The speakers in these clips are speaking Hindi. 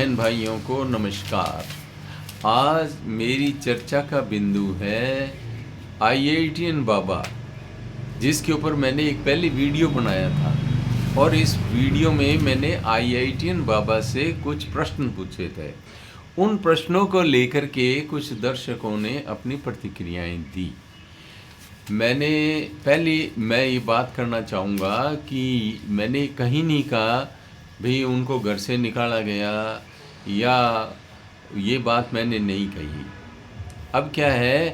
बहन भाइयों को नमस्कार। आज मेरी चर्चा का बिंदु है आईआईटीएन बाबा, जिसके ऊपर मैंने एक पहले वीडियो बनाया था और इस वीडियो में मैंने आईआईटीएन बाबा से कुछ प्रश्न पूछे थे। उन प्रश्नों को लेकर के कुछ दर्शकों ने अपनी प्रतिक्रियाएं दी। मैं ये बात करना चाहूँगा कि मैंने कहीं नहीं कहा भाई उनको घर से निकाला गया, या ये बात मैंने नहीं कही। अब क्या है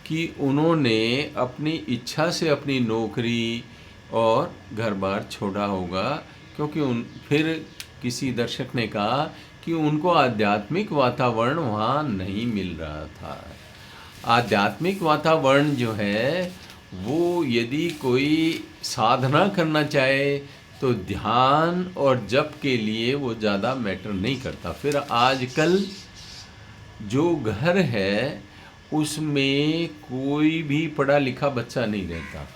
कि उन्होंने अपनी इच्छा से अपनी नौकरी और घर बार छोड़ा होगा, क्योंकि फिर किसी दर्शक ने कहा कि उनको आध्यात्मिक वातावरण वहाँ नहीं मिल रहा था। आध्यात्मिक वातावरण जो है वो यदि कोई साधना करना चाहे तो ध्यान और जप के लिए वो ज़्यादा मैटर नहीं करता। फिर आजकल जो घर है उसमें कोई भी पढ़ा लिखा बच्चा नहीं रहता,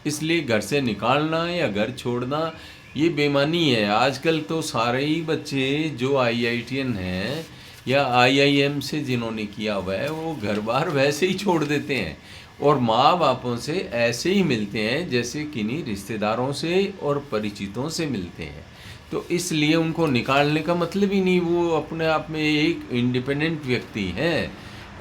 इसलिए घर से निकालना या घर छोड़ना ये बेईमानी है। आजकल तो सारे ही बच्चे जो आईआईटीएन हैं या आईआईएम से जिन्होंने किया हुआ है वो घर बार वैसे ही छोड़ देते हैं और माँ बापों से ऐसे ही मिलते हैं जैसे किन्हीं रिश्तेदारों से और परिचितों से मिलते हैं। तो इसलिए उनको निकालने का मतलब ही नहीं, वो अपने आप में एक इंडिपेंडेंट व्यक्ति हैं।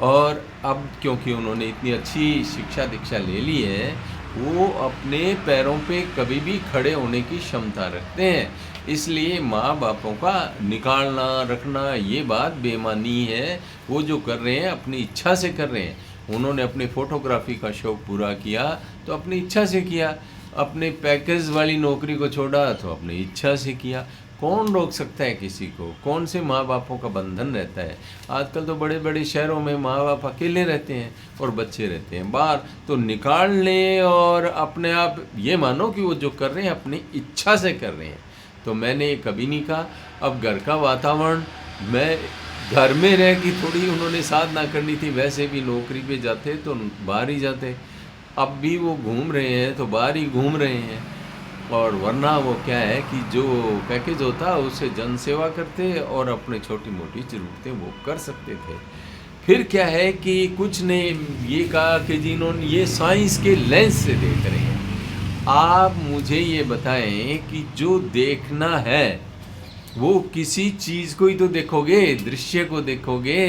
और अब क्योंकि उन्होंने इतनी अच्छी शिक्षा दीक्षा ले ली है, वो अपने पैरों पे कभी भी खड़े होने की क्षमता रखते हैं। इसलिए माँ बापों का निकालना रखना ये बात बेईमानी है। वो जो कर रहे हैं अपनी इच्छा से कर रहे हैं। उन्होंने अपने फ़ोटोग्राफी का शौक़ पूरा किया तो अपनी इच्छा से किया, अपने पैकेज वाली नौकरी को छोड़ा तो अपनी इच्छा से किया। कौन रोक सकता है किसी को? कौन से माँ बापों का बंधन रहता है? आजकल तो बड़े बड़े शहरों में माँ बाप अकेले रहते हैं और बच्चे रहते हैं बाहर। तो निकाल लें और अपने आप ये मानो कि वो जो कर रहे हैं अपनी इच्छा से कर रहे हैं। तो मैंने कभी नहीं कहा। अब घर का वातावरण, मैं घर में रह के थोड़ी उन्होंने साधना करनी थी, वैसे भी नौकरी पे जाते तो बाहर ही जाते। अब भी वो घूम रहे हैं तो बाहर ही घूम रहे हैं, और वरना वो क्या है कि जो पैकेज होता है उससे जन सेवा करते और अपने छोटी मोटी ज़रूरतें वो कर सकते थे। फिर क्या है कि कुछ ने ये कहा कि जिन्होंने ये साइंस के लेंस से देख रहे हैं। आप मुझे ये बताएं कि जो देखना है वो किसी चीज़ को ही तो देखोगे, दृश्य को देखोगे,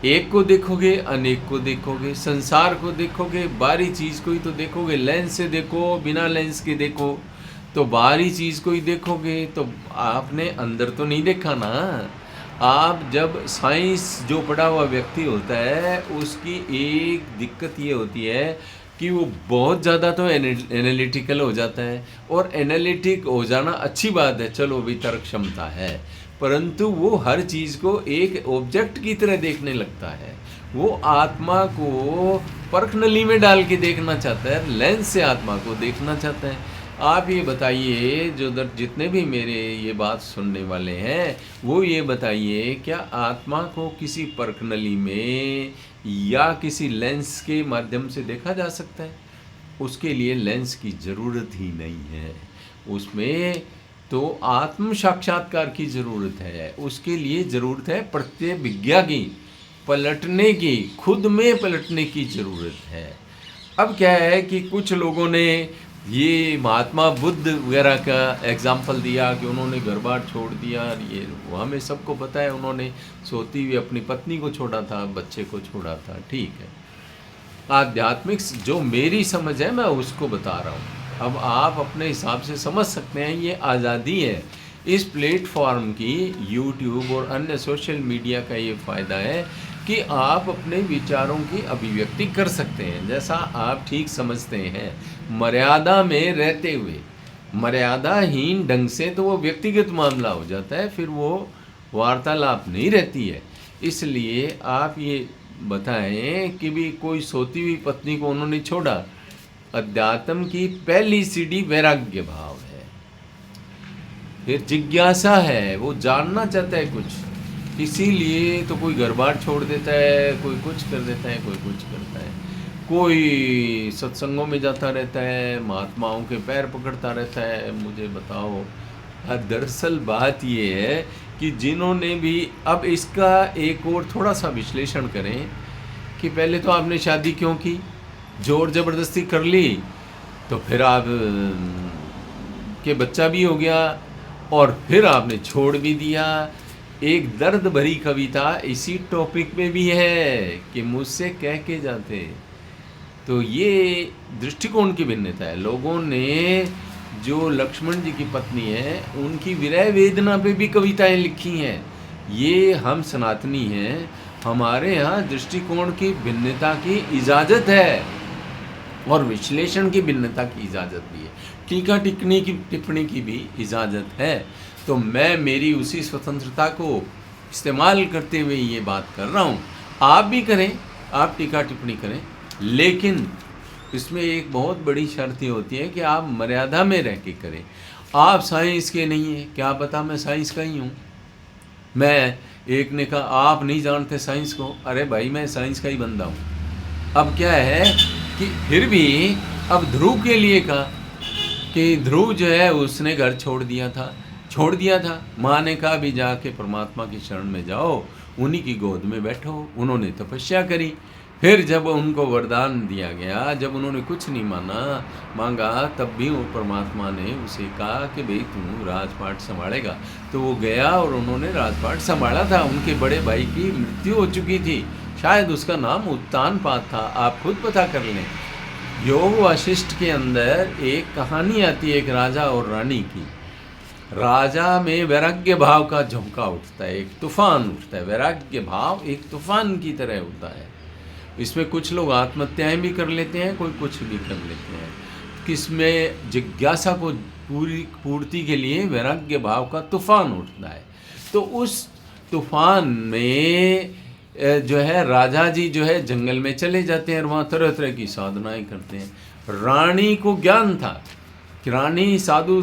एक को देखोगे, अनेक को देखोगे, संसार को देखोगे, बाहरी चीज़ को ही तो देखोगे। लेंस से देखो, बिना लेंस के देखो तो बाहरी चीज़ को ही देखोगे, तो आपने अंदर तो नहीं देखा ना। आप जब साइंस जो पढ़ा हुआ व्यक्ति होता है उसकी एक दिक्कत ये होती है कि वो बहुत ज़्यादा तो एनालिटिकल हो जाता है, और एनालिटिक हो जाना अच्छी बात है, चलो वितर्क क्षमता है, परंतु वो हर चीज़ को एक ऑब्जेक्ट की तरह देखने लगता है। वो आत्मा को परख नली में डाल के देखना चाहता है, लेंस से आत्मा को देखना चाहता है। आप ये बताइए, जो जितने भी मेरे ये बात सुनने वाले हैं वो ये बताइए, क्या आत्मा को किसी परख नली में या किसी लेंस के माध्यम से देखा जा सकता है? उसके लिए लेंस की ज़रूरत ही नहीं है। उसमें तो आत्म साक्षात्कार की ज़रूरत है। उसके लिए ज़रूरत है प्रत्यभिज्ञा की, पलटने की, खुद में पलटने की ज़रूरत है। अब क्या है कि कुछ लोगों ने ये महात्मा बुद्ध वगैरह का एग्जाम्पल दिया कि उन्होंने घर बार छोड़ दिया। ये हमें सबको पता है, उन्होंने सोती हुई अपनी पत्नी को छोड़ा था, बच्चे को छोड़ा था, ठीक है। आध्यात्मिक जो मेरी समझ है मैं उसको बता रहा हूँ। अब आप अपने हिसाब से समझ सकते हैं, ये आज़ादी है इस प्लेटफॉर्म की। यूट्यूब और अन्य सोशल मीडिया का ये फ़ायदा है कि आप अपने विचारों की अभिव्यक्ति कर सकते हैं जैसा आप ठीक समझते हैं, मर्यादा में रहते हुए। मर्यादाहीन ढंग से तो वो व्यक्तिगत मामला हो जाता है, फिर वो वार्तालाप नहीं रहती है। इसलिए आप ये बताएं कि भी कोई सोती हुई पत्नी को उन्होंने छोड़ा। अध्यात्म की पहली सीढ़ी वैराग्य भाव है, फिर जिज्ञासा है, वो जानना चाहता है कुछ, इसीलिए तो कोई घर बार छोड़ देता है, कोई कुछ कर देता है, कोई कुछ करता है, कोई सत्संगों में जाता रहता है, महात्माओं के पैर पकड़ता रहता है। मुझे बताओ, दरअसल बात ये है कि जिन्होंने भी, अब इसका एक और थोड़ा सा विश्लेषण करें कि पहले तो आपने शादी क्यों की, जोर ज़बरदस्ती कर ली, तो फिर आप के बच्चा भी हो गया और फिर आपने छोड़ भी दिया। एक दर्द भरी कविता इसी टॉपिक में भी है कि मुझसे कह के जाते। तो ये दृष्टिकोण की भिन्नता है। लोगों ने जो लक्ष्मण जी की पत्नी है उनकी विरह वेदना पे भी कविताएं लिखी हैं। ये हम सनातनी हैं, हमारे यहाँ दृष्टिकोण की भिन्नता की इजाज़त है और विश्लेषण की भिन्नता की इजाज़त भी है, टीका टिप्पणी की भी इजाज़त है। तो मैं मेरी उसी स्वतंत्रता को इस्तेमाल करते हुए ये बात कर रहा हूँ। आप भी करें, आप टीका टिप्पणी करें, लेकिन इसमें एक बहुत बड़ी शर्त ये होती है कि आप मर्यादा में रह के करें। आप साइंस के नहीं हैं, क्या पता मैं साइंस का ही हूँ। मैं एक ने कहा आप नहीं जानते साइंस को, अरे भाई मैं साइंस का ही बंदा हूँ। अब क्या है कि फिर भी अब ध्रुव के लिए कहा कि ध्रुव जो है उसने घर छोड़ दिया था। माँ ने कहा भी जाके परमात्मा की शरण में जाओ, उन्हीं की गोद में बैठो। उन्होंने तपस्या करी। फिर जब उनको वरदान दिया गया, जब उन्होंने कुछ नहीं मांगा, तब भी वो परमात्मा ने उसे कहा कि भाई तू राजपाट संभालेगा। तो वो गया और उन्होंने राजपाट संभाला था। उनके बड़े भाई की मृत्यु हो चुकी थी, शायद उसका नाम उत्तानपाद था, आप खुद पता कर लें। योग वासिष्ठ के अंदर एक कहानी आती है एक राजा और रानी की। राजा में वैराग्य भाव का झोंका उठता है, एक तूफान उठता है। वैराग्य भाव एक तूफान की तरह होता है। इसमें कुछ लोग आत्महत्याएं भी कर लेते हैं, कोई कुछ भी कर लेते हैं। किसमें जिज्ञासा को पूर्ति के लिए वैराग्य भाव का तूफान उठता है। तो उस तूफान में जो है राजा जी जो है जंगल में चले जाते हैं और वहाँ तरह तरह की साधनाएं करते हैं। रानी को ज्ञान था कि रानी साधुओं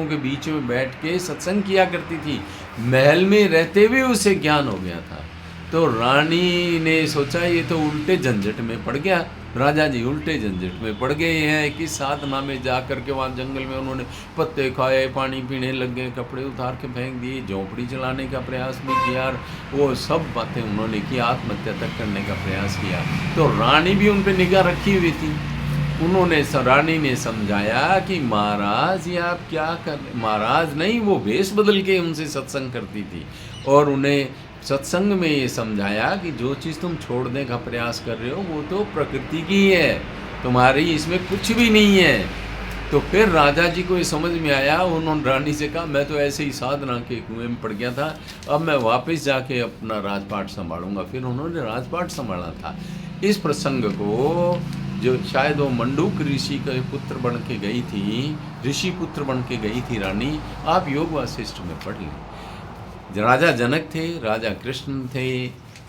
के बीच में बैठ के सत्संग किया करती थी। महल में रहते हुए उसे ज्ञान हो गया था। तो रानी ने सोचा ये तो उल्टे झंझट में पड़ गया, राजा जी उल्टे झंझट में पड़ गए हैं कि साधना में जा कर के वहाँ जंगल में उन्होंने पत्ते खाए, पानी पीने लग गए, कपड़े उतार के फेंक दिए, झोंपड़ी चलाने का प्रयास भी किया, वो सब बातें उन्होंने की, आत्महत्या तक करने का प्रयास किया। तो रानी भी उन पर निगाह रखी हुई थी। रानी ने समझाया कि महाराज ये आप क्या कर, महाराज नहीं, वो भेष बदल के उनसे सत्संग करती थी और उन्हें सत्संग में ये समझाया कि जो चीज़ तुम छोड़ने का प्रयास कर रहे हो वो तो प्रकृति की है, तुम्हारी इसमें कुछ भी नहीं है। तो फिर राजा जी को ये समझ में आया। उन्होंने रानी से कहा मैं तो ऐसे ही साधना के कुएं में पड़ गया था, अब मैं वापस जाके अपना राजपाट संभालूंगा। फिर उन्होंने राजपाट संभाला था। इस प्रसंग को जो शायद वो मंडूक ऋषि के पुत्र बन के गई थी, ऋषि पुत्र बन के गई थी रानी, आप योग वासिष्ठ में पढ़ लें। राजा जनक थे, राजा कृष्ण थे,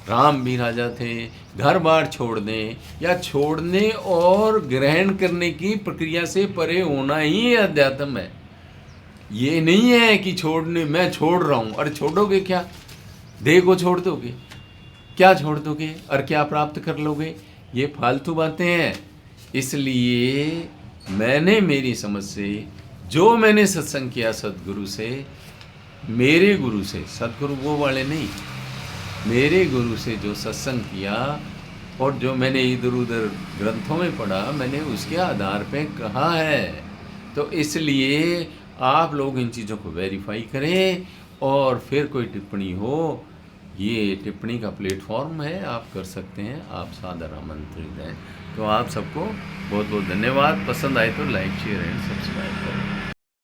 राम भी राजा थे। घर बार छोड़ दें या छोड़ने और ग्रहण करने की प्रक्रिया से परे होना ही अध्यात्म है। ये नहीं है कि छोड़ने, मैं छोड़ रहा हूँ, अरे छोड़ोगे क्या? देह को छोड़ दोगे, क्या छोड़ दोगे और क्या प्राप्त कर लोगे? ये फालतू बातें हैं। इसलिए मैंने मेरी समझ से जो मैंने सत्संग किया सदगुरु से, मेरे गुरु से, सदगुरु वो वाले नहीं, मेरे गुरु से जो सत्संग किया और जो मैंने इधर उधर ग्रंथों में पढ़ा, मैंने उसके आधार पे कहा है। तो इसलिए आप लोग इन चीज़ों को वेरीफाई करें और फिर कोई टिप्पणी हो, ये टिप्पणी का प्लेटफॉर्म है, आप कर सकते हैं, आप सादर आमंत्रित हैं। तो आप सबको बहुत बहुत धन्यवाद। पसंद आए तो लाइक शेयर एंड सब्सक्राइब करें।